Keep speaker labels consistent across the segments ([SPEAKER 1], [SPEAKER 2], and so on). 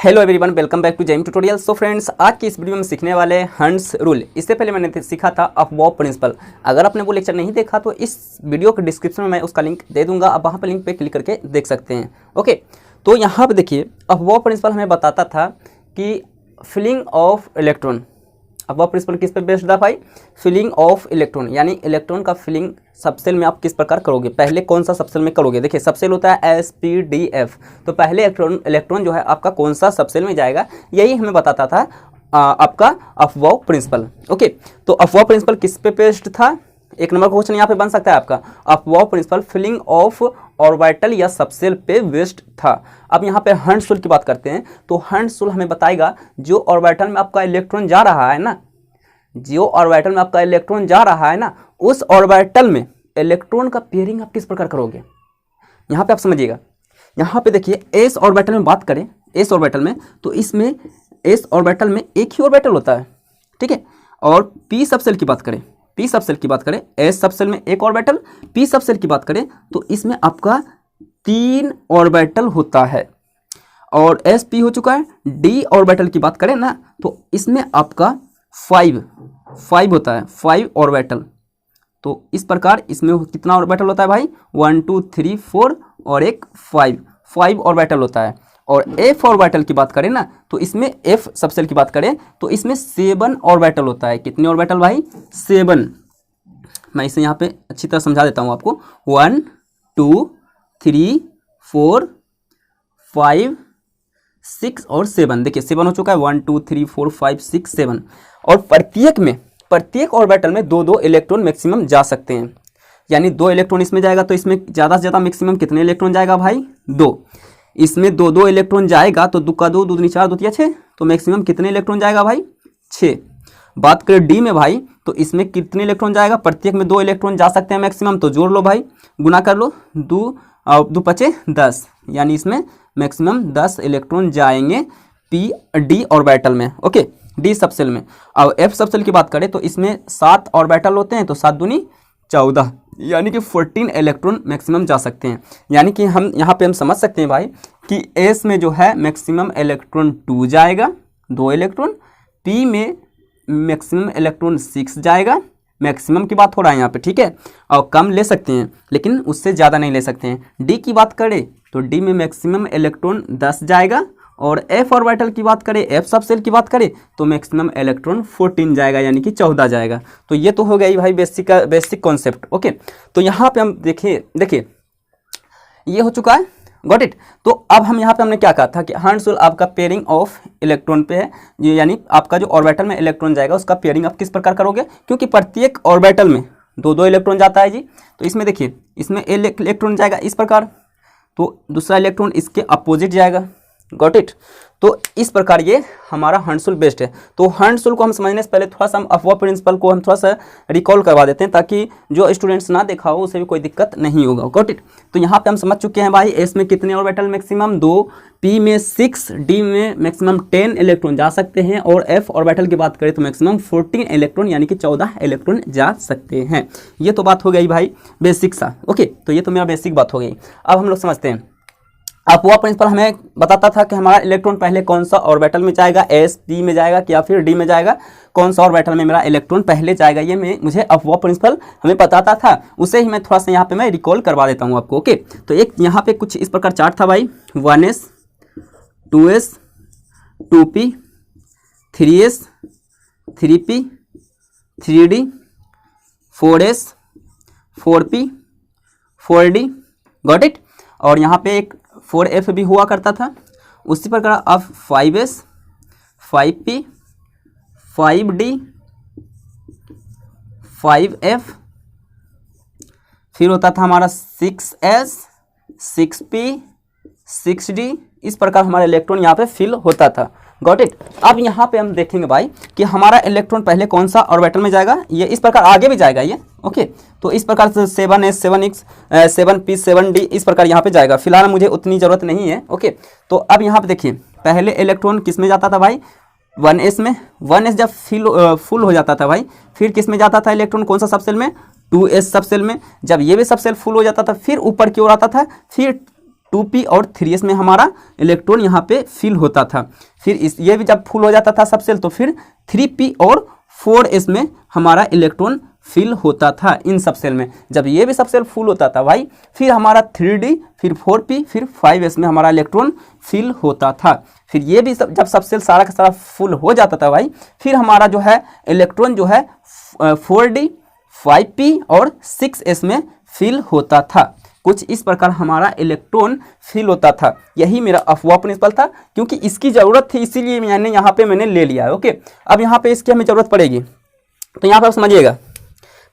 [SPEAKER 1] Hello everyone, welcome back to gem tutorial. So friends, आज की इस वीडियो में सीखने वाले हंट्स रूल। इससे पहले मैंने सीखा था अफवॉ प्रिंसिपल। अगर आपने वो लेक्चर नहीं देखा तो इस वीडियो के डिस्क्रिप्शन में मैं उसका लिंक दे दूंगा, आप वहाँ पर लिंक पे क्लिक करके देख सकते हैं। ओके, तो यहाँ पर देखिए, अफवॉ प्रिंसिपल हमें बताता था कि फिलिंग ऑफ इलेक्ट्रॉन। अफवॉ प्रिंसिपल किस पे बेस्ड था भाई? फिलिंग ऑफ इलेक्ट्रॉन, यानी इलेक्ट्रॉन का फिलिंग सबसेल में आप किस प्रकार करोगे, पहले कौन सा सबसेल में करोगे। देखिए, सबसेल होता है SPDF, तो पहले इलेक्ट्रॉन जो है आपका कौन सा सबसेल में जाएगा, यही हमें बताता था आपका अफवॉ प्रिंसिपल। ओके, तो अफवॉ प्रिंसिपल किस पे बेस्ड था? एक नंबर क्वेश्चन यहाँ पे बन सकता है आपका, अफवॉ प्रिंसिपल फिलिंग ऑफ ऑर्बिटल या सबसेल पे बेस्ड था। अब यहाँ पे हंट्स रूल की बात करते हैं, तो हंट्स रूल हमें बताएगा जो ऑर्बिटल में आपका इलेक्ट्रॉन जा रहा है ना, जो ऑर्बिटल में आपका इलेक्ट्रॉन जा रहा है ना, उस ऑर्बिटल में इलेक्ट्रॉन का पेयरिंग आप किस प्रकार करोगे। यहाँ पे आप समझिएगा, यहाँ पे देखिए एस ऑर्बिटल में बात करें, एस ऑर्बिटल में, तो इसमें एस ऑर्बिटल में एक ही ऑर्बिटल होता है, ठीक है। और पी सबसेल की बात करें, पी सबसेल की बात करें, एस सबसेल में एक ऑर्बिटल, पी सबसेल की बात करें तो इसमें आपका 3 ऑर्बिटल होता है। और एस पी हो चुका है। डी ऑर्बिटल की बात करें ना, तो इसमें आपका 5 होता है, 5 ऑर्बिटल। तो इस प्रकार इसमें कितना ऑर्बिटल होता है भाई? 1 2 3 4 और एक 5 ऑर्बिटल होता है। और एफ ऑर्बिटल की बात करें ना, तो इसमें एफ सबसेल की बात करें तो इसमें 7 ऑर्बिटल होता है। कितने ऑर्बिटल भाई? 7। मैं इसे यहाँ पे अच्छी तरह समझा देता हूँ आपको। 1 2 3 4 5 6 और 7। देखिए 7 हो चुका है, 1 2 3 4 5 6 7। और प्रत्येक ऑर्बिटल में 2 इलेक्ट्रॉन मैक्सिमम जा सकते हैं, यानी 2 इलेक्ट्रॉन इसमें जाएगा तो इसमें ज़्यादा से ज़्यादा मैक्सिमम कितने इलेक्ट्रॉन जाएगा भाई? 2। इसमें 2 इलेक्ट्रॉन जाएगा तो 2 का 2 2 4 2 6, तो मैक्सिमम कितने इलेक्ट्रॉन जाएगा भाई? 6। बात करें डी में भाई, तो इसमें कितने इलेक्ट्रॉन जाएगा? प्रत्येक में 2 इलेक्ट्रॉन जा सकते हैं मैक्सिमम, तो जोड़ लो भाई, गुना कर लो, 2 5 10, यानी इसमें मैक्सिमम 10 इलेक्ट्रॉन जाएंगे पी डी ऑर्बिटल में। ओके, डी सबसेल में। अब एफ सबसेल की बात करें तो इसमें 7 ऑर्बिटल होते हैं, तो 7 दूनी 14, यानी कि 14 इलेक्ट्रॉन मैक्सिमम जा सकते हैं। यानी कि हम यहाँ पे हम समझ सकते हैं भाई कि एस में जो है मैक्सिमम इलेक्ट्रॉन 2 जाएगा, 2 इलेक्ट्रॉन। पी में मैक्सिमम इलेक्ट्रॉन 6 जाएगा, मैक्सिमम की बात हो रहा है यहाँ पे, ठीक है। और कम ले सकते हैं लेकिन उससे ज़्यादा नहीं ले सकते हैं। डी की बात करें तो डी में मैक्सिमम इलेक्ट्रॉन 10 जाएगा। और एफ ऑर्बिटल की बात करें, एफ सबसेल की बात करें तो मैक्सिमम इलेक्ट्रॉन 14 जाएगा, यानी कि 14 जाएगा। तो ये तो हो गई भाई बेसिक कॉन्सेप्ट। ओके, तो यहाँ पे हम देखिए ये हो चुका है, गॉट इट। तो अब हम यहाँ पे हमने क्या कहा था कि हंट्स रूल आपका पेयरिंग ऑफ इलेक्ट्रॉन पे है, यानी आपका जो ऑर्बिटल में इलेक्ट्रॉन जाएगा उसका पेयरिंग आप किस प्रकार करोगे, क्योंकि प्रत्येक ऑर्बिटल में 2 इलेक्ट्रॉन जाता है जी। तो इसमें देखिए, इसमें इलेक्ट्रॉन जाएगा इस प्रकार, तो दूसरा इलेक्ट्रॉन इसके अपोजिट जाएगा, गॉट इट। तो इस प्रकार ये हमारा हंट्स रूल बेस्ड है। तो हंट्स रूल को हम समझने से पहले थोड़ा सा हम अफवॉ प्रिंसिपल को हम थोड़ा सा रिकॉल करवा देते हैं, ताकि जो स्टूडेंट्स ना देखा हो उसे भी कोई दिक्कत नहीं होगा, गॉट इट। तो यहाँ पे हम समझ चुके हैं भाई, एस में कितने ऑर्बिटल मैक्सिमम? 2, पी में 6, डी में मैक्सिमम 10 इलेक्ट्रॉन जा सकते हैं, और एफ ऑर्बिटल की बात करें तो मैक्सिमम 14 इलेक्ट्रॉन, यानी कि 14 इलेक्ट्रॉन जा सकते हैं। ये तो बात हो गई भाई बेसिक सा। ओके, तो ये तो मेरा बेसिक बात हो गई। अब हम लोग समझते हैं, अफवॉ प्रिंसिपल हमें बताता था कि हमारा इलेक्ट्रॉन पहले कौन सा ऑर्बिटल में जाएगा, एस पी में जाएगा या फिर डी में जाएगा, कौन सा ऑर्बिटल में मेरा इलेक्ट्रॉन पहले जाएगा, ये मुझे अफवॉ प्रिंसिपल हमें बताता था। उसे ही मैं थोड़ा सा यहाँ पे मैं रिकॉल करवा देता हूँ आपको। ओके, तो एक यहाँ पे कुछ इस प्रकार चार्ट था भाई, 1s 2s 2p 3s 3p 3d 4s 4p 4d, got it. और यहाँ पे एक 4f भी हुआ करता था। उसी प्रकार अब 5s 5p 5d 5f, फिर होता था हमारा 6s 6p 6d। इस प्रकार हमारा इलेक्ट्रॉन यहाँ पे फिल होता था, गॉट इट। अब यहाँ पे हम देखेंगे भाई कि हमारा इलेक्ट्रॉन पहले कौन सा ऑर्बिटल में जाएगा, ये इस प्रकार आगे भी जाएगा ये। ओके, तो इस प्रकार से 7s 7x 7p 7d इस प्रकार यहाँ पे जाएगा। फिलहाल मुझे उतनी ज़रूरत नहीं है। ओके, तो अब यहाँ पे देखिए, पहले इलेक्ट्रॉन किस में जाता था भाई? 1s में। 1s जब फुल हो जाता था भाई, फिर किस में जाता था इलेक्ट्रॉन, कौन सा सबसेल में? 2s सबसेल में। जब ये भी सबसेल फुल हो जाता था फिर ऊपर की ओर आता था, फिर 2p और 3s में हमारा इलेक्ट्रॉन यहाँ पे फिल होता था। फिर ये भी जब फुल हो जाता था सब सेल, तो फिर 3p और 4s में हमारा इलेक्ट्रॉन फिल होता था इन सब सेल में। जब ये भी सब सेल फुल होता था भाई, फिर हमारा 3d, फिर 4p, फिर 5s में हमारा इलेक्ट्रॉन फिल होता था। फिर ये भी जब सब सेल सारा का सारा फुल हो जाता था भाई, फिर हमारा जो है इलेक्ट्रॉन जो है 4d, 5p और 6s में फिल होता था। कुछ इस प्रकार हमारा इलेक्ट्रॉन फिल होता था। यही मेरा अफवाह प्रिंसिपल था, क्योंकि इसकी ज़रूरत थी इसीलिए मैंने यहाँ पे ले लिया है। ओके, अब यहाँ पे इसकी हमें ज़रूरत पड़ेगी, तो यहाँ पे आप समझिएगा।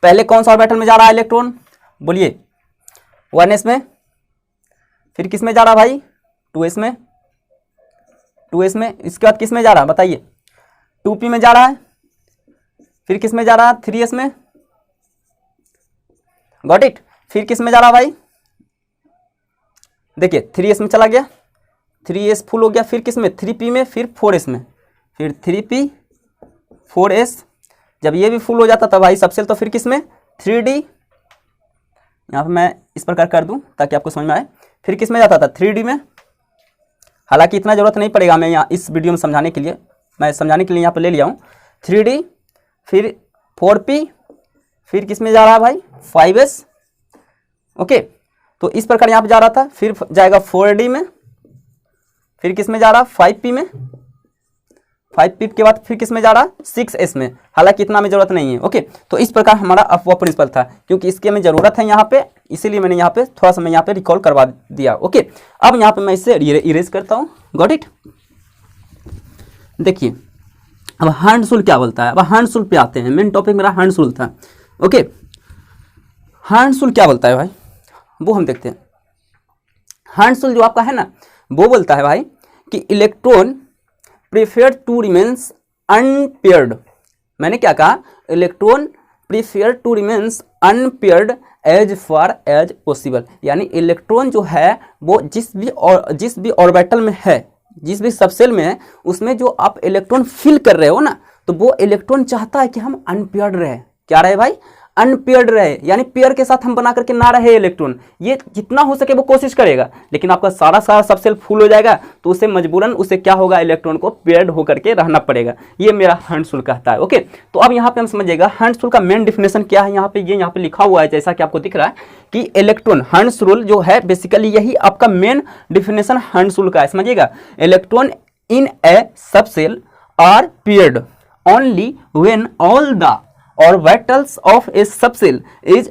[SPEAKER 1] पहले कौन सा ऑर्बिटल में जा रहा है इलेक्ट्रॉन, बोलिए 1s में। फिर किस में जा रहा भाई, 2s में, 2s में। इसके बाद किस में जा रहा है बताइए, 2p में जा रहा है। फिर किस में जा रहा है, 3s में। Got it. फिर किस में जा रहा भाई, देखिए 3s में चला गया, 3s फुल हो गया। फिर किस में, 3p में, फिर 4s में, फिर 3p 4s। जब ये भी फुल हो जाता था भाई सब सेल, तो फिर किस में, 3d। यहाँ पे मैं इस प्रकार कर दूं ताकि आपको समझ में आए। फिर किस में जाता था, 3d में। हालांकि इतना ज़रूरत नहीं पड़ेगा मैं यहाँ इस वीडियो में समझाने के लिए, मैं समझाने के लिए यहाँ पे ले लिया हूँ 3d। फिर 4p, फिर किस में जा रहा है भाई, 5s। ओके, तो इस प्रकार यहाँ पे जा रहा था। फिर जाएगा 4d में, फिर किस में जा रहा, 5p में, 5p के बाद फिर किस में जा रहा, 6s में। हालांकि इतना में जरूरत नहीं है। ओके, तो इस प्रकार हमारा अफवाह प्रिंसिपल था, क्योंकि इसकी हमें जरूरत है यहाँ पे, इसीलिए मैंने यहाँ पे थोड़ा सा मैं यहाँ पे रिकॉल करवा दिया। ओके, अब यहाँ पे मैं इसे इरेज करता हूँ। Got it. देखिए अब हर्ट्ज रूल क्या बोलता है। अब हर्ट्ज रूल पे आते हैं, मेन टॉपिक मेरा हर्ट्ज रूल था। ओके, हर्ट्ज रूल क्या बोलता है भाई, वो हम देखते हैं। हर्ट्ज रूल जो आपका है ना, वो बोलता है भाई कि electron prefer to remains unpaired. मैंने क्या कहा, electron prefer to remains unpaired as far as possible. यानी इलेक्ट्रॉन जो है वो जिस भी ऑर्बिटल में है, जिस भी सबसेल में है, उसमें जो आप इलेक्ट्रॉन फिल कर रहे हो ना, तो वो इलेक्ट्रॉन चाहता है कि हम अनपेयर्ड रहे। क्या रहे भाई, अनपेयर्ड रहे, यानी पेयर के साथ हम बना करके ना रहे इलेक्ट्रॉन। ये जितना हो सके वो कोशिश करेगा, लेकिन आपका सारा सबसेल फुल हो जाएगा तो उसे मजबूरन उसे क्या होगा, इलेक्ट्रॉन को पेयर्ड होकर के रहना पड़ेगा। ये मेरा हर्ट्ज रूल कहता है। ओके, तो अब यहाँ पे हम समझिएगा हर्ट्ज रूल का मेन डिफिनेशन क्या है। यहाँ पे ये यहाँ पे लिखा हुआ है, जैसा कि आपको दिख रहा है कि इलेक्ट्रॉन, हर्ट्ज रूल जो है बेसिकली यही आपका मेन डिफिनेशन हर्ट्ज रूल का है। समझिएगा, electron in a subshell are paired only when all the orbitals of a subcell is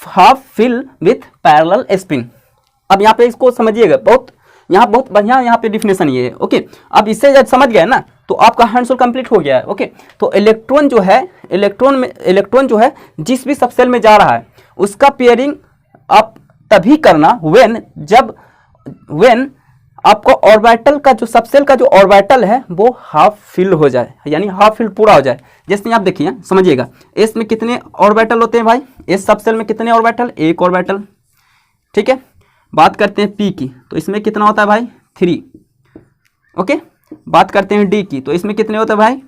[SPEAKER 1] half filled with parallel spin। अब यहाँ पे इसको समझिएगा, बहुत बढ़िया यहाँ पे डिफिनेशन ये है। ओके, अब इससे जब समझ गए ना, तो आपका हर्ट्ज रूल कंप्लीट हो गया है। ओके, तो इलेक्ट्रॉन जो है, इलेक्ट्रॉन जो है जिस भी सबसेल में जा रहा है, उसका पेयरिंग आप तभी करना व्हेन आपको ऑर्बिटल का जो सबसेल का जो ऑर्बिटल है वो हाफ फिल हो जाए, यानी हाफ फिल पूरा हो जाए। जैसे आप देखिए, समझिएगा, एस में कितने ऑर्बिटल होते हैं भाई, एस सबसेल में कितने ऑर्बिटल, एक ऑर्बिटल। ठीक है, बात करते हैं पी की, तो इसमें कितना होता है भाई, 3। ओके, बात करते हैं डी की, तो इसमें कितने होते हैं भाई,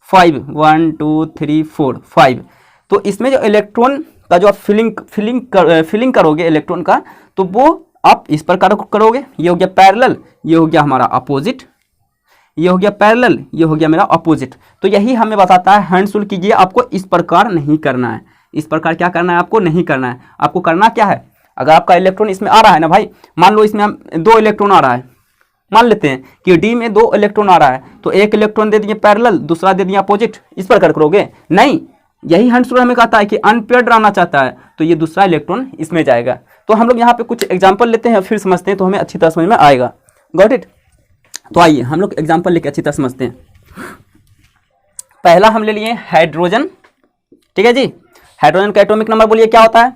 [SPEAKER 1] 5, 1 2 3 4 5। तो इसमें जो इलेक्ट्रॉन का जो आप फिलिंग करोगे इलेक्ट्रॉन का, तो वो आप इस प्रकार करोगे। ये हो गया पैरेलल, ये हो गया हमारा अपोजिट, ये हो गया पैरेलल, ये हो गया मेरा अपोजिट। तो यही हमें बताता है हर्ट्ज रूल कीजिए, आपको इस प्रकार नहीं करना है। इस प्रकार क्या करना है, आपको नहीं करना है। आपको करना क्या है, अगर आपका इलेक्ट्रॉन इसमें आ रहा है ना भाई, मान लो इसमें हम 2 इलेक्ट्रॉन आ रहा है, मान लेते हैं कि डी में 2 इलेक्ट्रॉन आ रहा है, तो एक इलेक्ट्रॉन दे दिए पैरेलल, दूसरा दे दिया अपोजिट। इस प्रकार करोगे नहीं, यही हर्ट्ज रूल हमें कहता है कि अनपेयर्ड रहना चाहता है, तो ये दूसरा इलेक्ट्रॉन इसमें जाएगा। तो हम लोग यहाँ पे कुछ एग्जांपल लेते हैं, फिर समझते हैं, तो हमें अच्छी तरह समझ में आएगा। Got it. तो आइए हम लोग एग्जांपल लेके अच्छी तरह समझते हैं। पहला हम ले लिए हाइड्रोजन। ठीक है जी, हाइड्रोजन का एटॉमिक नंबर बोलिए क्या होता है।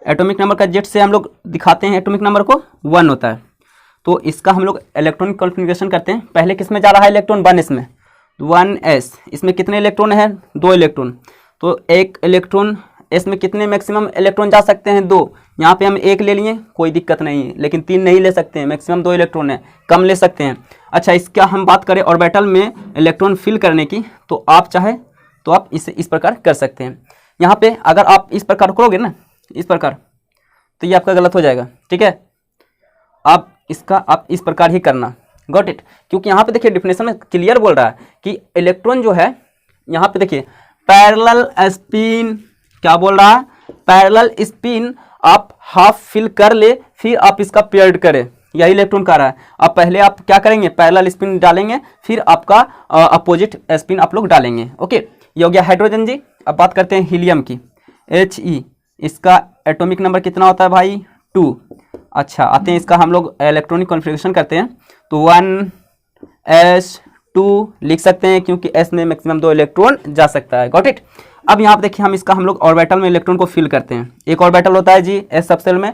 [SPEAKER 1] एटॉमिक नंबर का जेट से हम लोग दिखाते हैं, एटॉमिक नंबर को 1 होता है। तो इसका हम लोग इलेक्ट्रॉनिक कॉन्फ़िगरेशन करते हैं। पहले किस में जा रहा है इलेक्ट्रॉन, 1s में, 1s। इसमें कितने इलेक्ट्रॉन है, 2 इलेक्ट्रॉन। तो एक इलेक्ट्रॉन एस में कितने मैक्सिमम इलेक्ट्रॉन जा सकते हैं, 2। यहाँ पे हम 1 ले लिए, कोई दिक्कत नहीं है, लेकिन 3 नहीं ले सकते हैं, मैक्सिमम 2 इलेक्ट्रॉन है, कम ले सकते हैं। अच्छा, इसका हम बात करें ऑर्बिटल में इलेक्ट्रॉन फिल करने की, तो आप चाहे तो आप इसे इस प्रकार कर सकते हैं। यहाँ पे अगर आप इस प्रकार करोगे ना, इस प्रकार, तो ये आपका गलत हो जाएगा। ठीक है, आप इसका आप इस प्रकार ही करना। Got it. क्योंकि यहाँ पे देखिए डिफिनेशन में क्लियर बोल रहा है कि इलेक्ट्रॉन जो है, यहाँ पे देखिए पैरेलल स्पिन, क्या बोल रहा है, पैरेलल स्पिन आप हाफ फिल कर ले, फिर आप इसका पेयर्ड करें, यही इलेक्ट्रॉन का रहा है। अब पहले आप क्या करेंगे, पैरेलल स्पिन डालेंगे, फिर आपका अपोजिट स्पिन आप लोग डालेंगे। ओके, ये हो गया हाइड्रोजन जी। अब बात करते हैं हीलियम की, He, इसका एटॉमिक नंबर कितना होता है भाई, 2। अच्छा, आते हैं इसका हम लोग इलेक्ट्रॉनिक कॉन्फ़िगरेशन करते हैं, तो 1s2 लिख सकते हैं, क्योंकि s में मैक्सिमम 2 इलेक्ट्रॉन जा सकता है। Got it. अब यहाँ पे देखिए हम हम लोग ऑर्बिटल में इलेक्ट्रॉन को फिल करते हैं। एक ऑर्बिटल होता है जी s सबसेल में।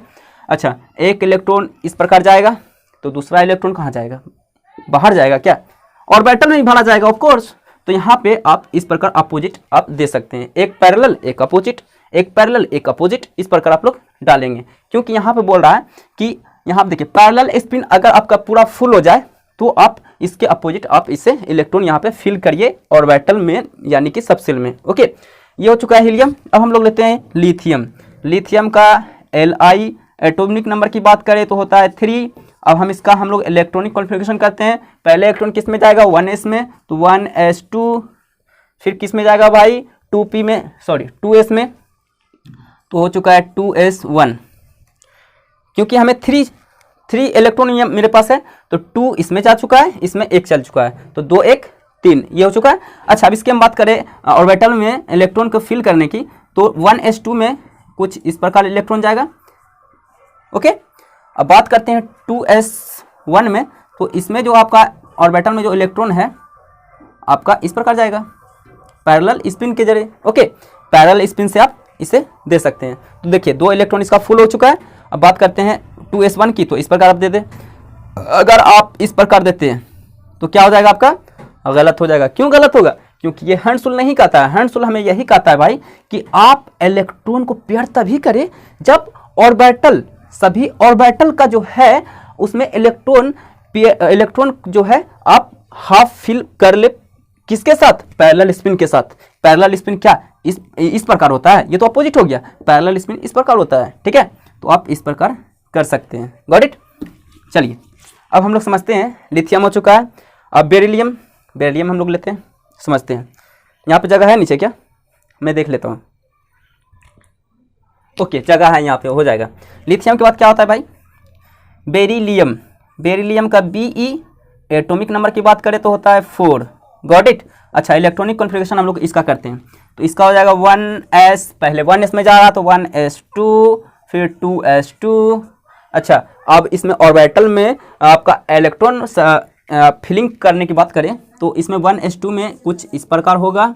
[SPEAKER 1] अच्छा, एक इलेक्ट्रॉन इस प्रकार जाएगा, तो दूसरा इलेक्ट्रॉन कहाँ जाएगा, बाहर जाएगा क्या, ऑर्बिटल में ही भरा जाएगा ऑफ कोर्स। तो यहाँ पे आप इस प्रकार अपोजिट आप दे सकते हैं, एक पैरेलल एक अपोजिट, एक पैरेलल एक अपोजिट, इस प्रकार आप लोग डालेंगे। क्योंकि यहाँ पे बोल रहा है कि यहाँ पे देखिए पैरेलल स्पिन अगर आपका पूरा फुल हो जाए तो आप इसके अपोजिट आप इसे इलेक्ट्रॉन यहाँ पे फिल करिए ऑर्बिटल में, यानी कि सबसेल में। ओके, ये हो चुका है हीलियम। अब हम लोग लेते हैं लिथियम। लिथियम का Li एटॉमिक नंबर की बात करें तो होता है 3। अब हम इसका हम लोग इलेक्ट्रॉनिक कॉन्फ़िगरेशन करते हैं। पहले इलेक्ट्रॉन किस में जाएगा, 1s में, तो 1s2, फिर किस में जाएगा भाई, 2p में, सॉरी 2s में, तो हो चुका है 2s1। क्योंकि हमें 3 इलेक्ट्रॉन मेरे पास है, तो 2 इसमें जा चुका है, इसमें 1 चल चुका है, तो 2 1 3, ये हो चुका है। अच्छा, अब इसकी हम बात करें ऑर्बिटल में इलेक्ट्रॉन को फिल करने की, तो 1s2 में कुछ इस प्रकार इलेक्ट्रॉन जाएगा। ओके, अब बात करते हैं 2s1 में, तो इसमें जो आपका ऑर्बिटल में जो इलेक्ट्रॉन है आपका इस प्रकार जाएगा पैरेलल स्पिन के जरिए। ओके, पैरेलल स्पिन से आप इसे दे सकते हैं। तो देखिए 2 इलेक्ट्रॉन इसका फुल हो चुका है। अब बात करते हैं 2s1 की, तो इस प्रकार आप दे दें। अगर आप इस प्रकार देते हैं तो क्या हो जाएगा आपका, गलत हो जाएगा। क्यों गलत होगा, क्योंकि ये हैंड्स रूल नहीं कहता है। हैंड्स रूल हमें यही कहता है भाई कि आप इलेक्ट्रॉन को पेयर तभी करें जब ऑर्बिटल, सभी ऑर्बिटल का जो है उसमें इलेक्ट्रॉन जो है आप हाफ फिल कर ले, किसके साथ, पैरेलल स्पिन के साथ। पैरेलल स्पिन क्या इस प्रकार होता है, ये तो अपोजिट हो गया, पैरेलल स्पिन इस प्रकार होता है। ठीक है, तो आप इस प्रकार कर सकते हैं। Got it. चलिए अब हम लोग समझते हैं, लिथियम हो चुका है। अब बेरिलियम, बेरिलियम हम लोग लेते हैं, समझते हैं। यहाँ पे जगह है नीचे क्या, मैं देख लेता हूँ। ओके, जगह है यहाँ पे, हो जाएगा। लिथियम के बाद क्या होता है भाई, बेरिलियम। बेरिलियम का Be एटॉमिक नंबर की बात करें तो होता है 4। Got it. अच्छा, इलेक्ट्रॉनिक कॉन्फ़िगरेशन हम लोग इसका करते हैं, तो इसका हो जाएगा 1s, पहले 1s में जा रहा तो 1s2, फिर 2s2। अच्छा, अब इसमें ऑर्बिटल में आपका इलेक्ट्रॉन फिलिंग करने की बात करें तो इसमें 1s2 में कुछ इस प्रकार होगा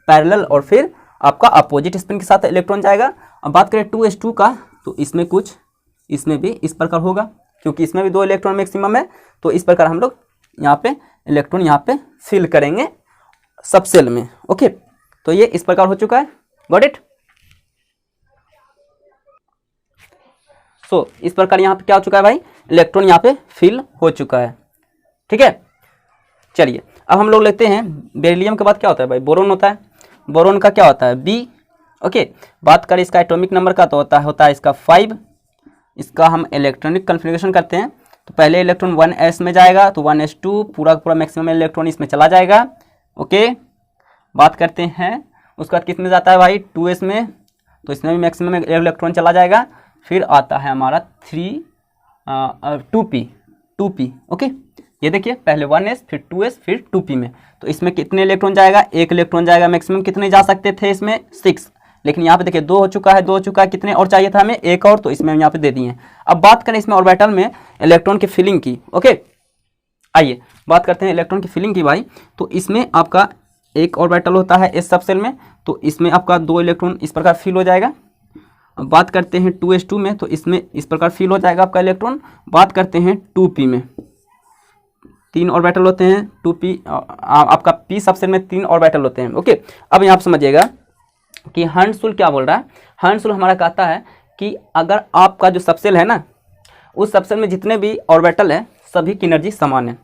[SPEAKER 1] पैरेलल, और फिर आपका अपोजिट स्पिन के साथ इलेक्ट्रॉन जाएगा। अब बात करें 2s2 का, तो इसमें कुछ इसमें भी इस प्रकार होगा, क्योंकि इसमें भी 2 इलेक्ट्रॉन मैक्सिमम है। तो इस प्रकार हम लोग यहाँ पे इलेक्ट्रॉन यहाँ पे फिल करेंगे सबसेल में। ओके, तो ये इस प्रकार हो चुका है। Got it. सो इस प्रकार यहाँ पे क्या हो चुका है भाई, इलेक्ट्रॉन यहाँ पे फिल हो चुका है। ठीक है, चलिए अब हम लोग लेते हैं बेरिलियम के बाद क्या होता है भाई, बोरोन होता है। बोरोन का क्या होता है, B। ओके, बात करें इसका एटॉमिक नंबर का, तो होता है इसका 5। इसका हम इलेक्ट्रॉनिक कॉन्फ़िगरेशन करते हैं, तो पहले इलेक्ट्रॉन 1s में जाएगा, तो 1s2 पूरा मैक्सिमम इलेक्ट्रॉन इसमें चला जाएगा। ओके, बात करते हैं उसके बाद किस में जाता है भाई, 2s में, तो इसमें भी मैक्सिमम इलेक्ट्रॉन चला जाएगा। फिर आता है हमारा 2p। ओके, ये देखिए पहले 1s, फिर 2s, फिर 2p में, तो इसमें कितने इलेक्ट्रॉन जाएगा, 1 इलेक्ट्रॉन जाएगा। मैक्सिमम कितने जा सकते थे इसमें, 6, लेकिन यहाँ पे देखिए 2 हो चुका है, 2 हो चुका है, कितने और चाहिए था हमें, 1 और, तो इसमें यहाँ पे दे दिए। अब बात करें इसमें ऑर्बिटल में इलेक्ट्रॉन की फिलिंग की। ओके, आइए बात करते हैं इलेक्ट्रॉन की फिलिंग की भाई। तो इसमें आपका एक ऑर्बिटल होता है s सबसेल में, तो इसमें आपका 2 इलेक्ट्रॉन इस प्रकार फिल हो जाएगा। अब बात करते हैं 2s2 में, तो इसमें इस प्रकार फिल हो जाएगा आपका इलेक्ट्रॉन। बात करते हैं 2p में, 3 ऑर्बिटल होते हैं। 2p आपका p सबसेल में 3 ऑर्बिटल होते हैं। ओके, अब यहाँ पर समझिएगा कि हैंड्स रूल क्या बोल रहा है। हैंड्स रूल हमारा कहता है कि अगर आपका जो सबसेल है ना, उस सबसेल में जितने भी ऑर्बिटल है सभी की एनर्जी समान है।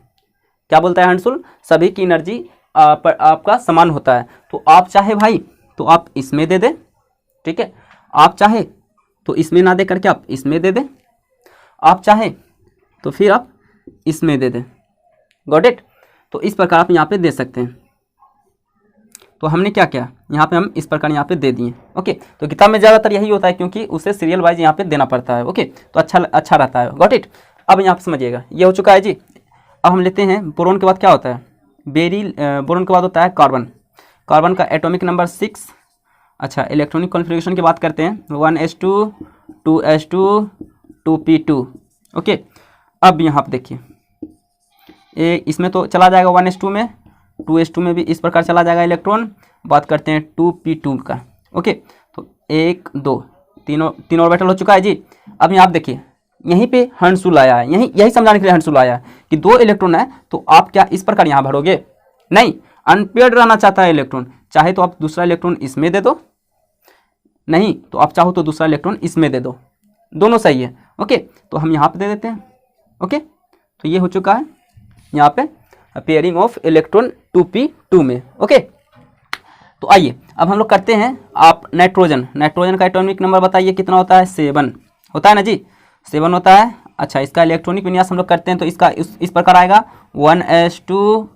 [SPEAKER 1] क्या बोलता है हैंड्स रूल, सभी की एनर्जी आपका समान होता है। तो आप चाहे भाई तो आप इसमें दे दें, ठीक है, आप चाहे तो इसमें ना दे करके आप इसमें दे दें, आप चाहे तो फिर आप इसमें दे दें। Got it. तो इस प्रकार आप यहाँ पे दे सकते हैं। तो हमने क्या किया, यहाँ पे हम इस प्रकार यहाँ पे दे दिए। ओके, तो किताब में ज़्यादातर यही होता है क्योंकि उसे सीरियल वाइज यहाँ पे देना पड़ता है। ओके, तो अच्छा रहता है। Got it. अब यहाँ पे समझिएगा, ये हो चुका है जी। अब हम लेते हैं बोरोन के बाद क्या होता है, बोरोन के बाद होता है कार्बन। कार्बन का एटॉमिक नंबर 6। अच्छा, इलेक्ट्रॉनिक कॉन्फ़िगरेशन की बात करते हैं, 1s2 2s2 2p2। ओके, अब यहाँ पे देखिए इसमें तो चला जाएगा 1s2 में, 2s2 में भी इस प्रकार चला जाएगा इलेक्ट्रॉन। बात करते हैं 2p2 का। ओके, तो 1 2 तीन ऑर्बिटल हो चुका है जी। अब यहाँ आप देखिए, यहीं पे हंसुल आया है, यही समझाने के लिए हंसुल आया है कि 2 इलेक्ट्रॉन है, तो आप क्या इस प्रकार यहाँ भरोगे? नहीं, अनपेयर्ड रहना चाहता है इलेक्ट्रॉन, चाहे तो आप दूसरा इलेक्ट्रॉन इसमें दे दो, नहीं तो आप चाहो तो दूसरा इलेक्ट्रॉन इसमें दे दो, दोनों सही है। ओके, तो हम यहाँ पे दे देते हैं। ओके, तो ये हो चुका है यहाँ पे पेयरिंग ऑफ इलेक्ट्रॉन 2p2 में। ओके, तो आइए अब हम लोग करते हैं आप नाइट्रोजन का एटॉमिक नंबर बताइए कितना होता है? 7 होता है ना जी, 7 होता है। अच्छा, इसका इलेक्ट्रॉनिक विन्यास हम लोग करते हैं तो इसका इस प्रकार आएगा 1s2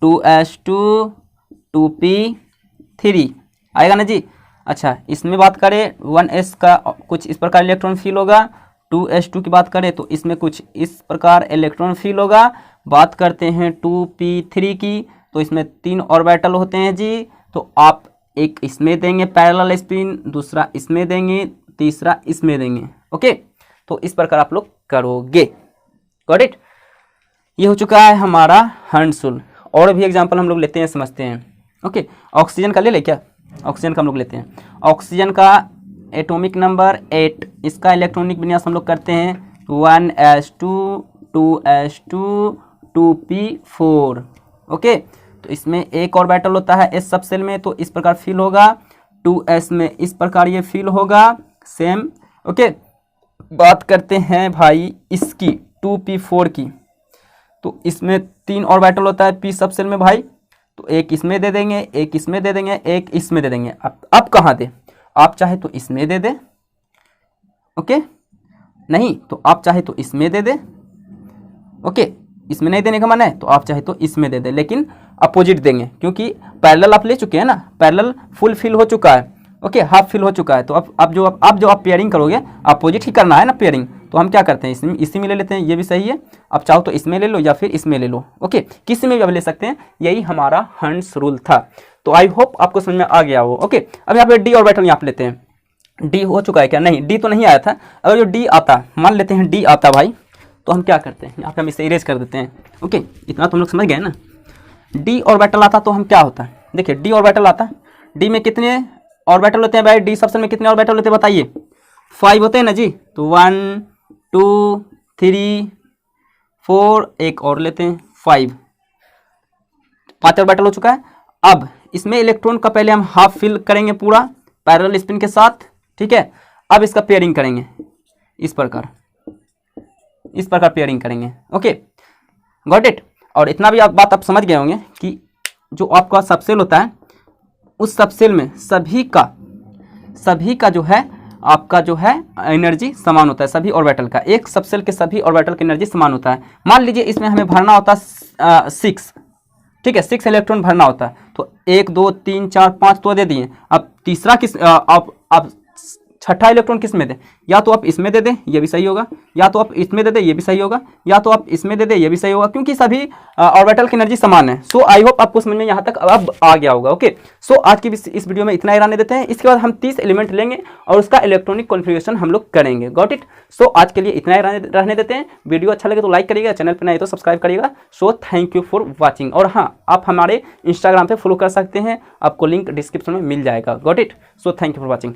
[SPEAKER 1] 2s2 2p3 आएगा ना जी। अच्छा, इसमें बात करें 1s का कुछ इस प्रकार इलेक्ट्रॉन फील होगा, 2s2 की बात करें तो इसमें कुछ इस प्रकार इलेक्ट्रॉन फील होगा। बात करते हैं 2p3 की, तो इसमें 3 ऑर्बिटल होते हैं जी। तो आप एक इसमें देंगे पैरेलल स्पिन, दूसरा इसमें देंगे, तीसरा इसमें देंगे। ओके, तो इस प्रकार आप लोग करोगे। Got it. ये हो चुका है हमारा हंसुल। और भी एग्जांपल हम लोग लेते हैं, समझते हैं। ओके, ऑक्सीजन का ले क्या, ऑक्सीजन का हम लोग लेते हैं। ऑक्सीजन का एटॉमिक नंबर 8, इसका इलेक्ट्रॉनिक विन्यास हम लोग करते हैं 1s2 2s2 2p4। ओके, तो इसमें एक ऑर्बिटल होता है s सब सेल में, तो इस प्रकार फील होगा, 2s में इस प्रकार ये फील होगा सेम। ओके, बात करते हैं भाई इसकी 2p4 की, तो इसमें 3 ऑर्बिटल होता है p सब सेल में भाई, तो एक इसमें दे देंगे, एक इसमें दे देंगे, एक इसमें दे देंगे। अब कहाँ दे, आप चाहे तो इसमें दे दे। ओके, नहीं तो आप चाहे तो इसमें दे दे। ओके, इसमें नहीं देने का मन है तो आप चाहे तो इसमें दे दे, लेकिन अपोजिट देंगे क्योंकि पैरेलल आप ले चुके हैं ना, पैरेलल फुल फिल हो चुका है। ओके, हाफ फिल हो चुका है, तो अब जो आप पेयरिंग करोगे अपोजिट ही करना है ना पेयरिंग, तो हम क्या करते हैं इसी में ले लेते हैं, ये भी सही है। आप चाहो तो इसमें ले लो या फिर इसमें ले लो। ओके, किसी में भी आप ले सकते हैं, यही हमारा हंस रूल था। तो आई होप आपको समझ में आ गया हो। ओके, अब यहाँ पे डी ऑर्बिटल यहाँ पे लेते हैं। डी हो चुका है क्या? नहीं, डी तो नहीं आया था। अगर जो डी आता, मान लेते हैं डी आता भाई, तो हम क्या करते हैं, यहाँ पे हम इसे इरेज कर देते हैं। ओके, इतना तो हम लोग समझ गए ना। डी ऑर्बिटल आता तो हम क्या होता है, देखिए डी ऑर्बिटल आता, डी में कितने ऑर्बिटल होते हैं भाई? डी सबसेल में कितने ऑर्बिटल होते हैं बताइए? 5 होते हैं ना जी। तो 1 2 3 4, एक और लेते हैं 5 ऑर्बिटल हो चुका है। अब इसमें इलेक्ट्रॉन का पहले हम हाफ फिल करेंगे पूरा पैरेलल स्पिन के साथ, ठीक है। अब इसका पेयरिंग करेंगे इस प्रकार पेयरिंग करेंगे। Okay, got it. और इतना भी बात आप समझ गए होंगे कि जो आपका सबसेल होता है, उस सबसेल में सभी का जो है आपका जो है एनर्जी समान होता है, सभी ऑर्बिटल का, एक सबसेल के सभी ऑर्बिटल की एनर्जी समान होता है। मान लीजिए इसमें हमें भरना होता है 6, ठीक है, 6 इलेक्ट्रॉन भरना होता है, तो 1 2 3 4 5 तो दे दिए। अब तीसरा किस आप छठा इलेक्ट्रॉन किस में दे, या तो आप इसमें दे दें, ये भी सही होगा, या तो आप इसमें दे दें, ये भी सही होगा, या तो आप इसमें दे दें, ये भी सही होगा, क्योंकि सभी ऑर्बिटल की एनर्जी समान है। सो आई होप आपको समझ में यहाँ तक अब आ गया होगा। ओके, सो आज की इस वीडियो में इतना ही रहने देते हैं। इसके बाद हम 30 एलिमेंट लेंगे और उसका इलेक्ट्रॉनिक कॉन्फ़िगरेशन हम लोग करेंगे। Got it. सो आज के लिए इतना ही रहने देते हैं। वीडियो अच्छा लगे तो लाइक करिएगा, चैनल पर नए तो सब्सक्राइब करिएगा। So thank you for watching. और हाँ, आप हमारे इंस्टाग्राम पे फॉलो कर सकते हैं, आपको लिंक डिस्क्रिप्शन में मिल जाएगा। Got it. So thank you for watching.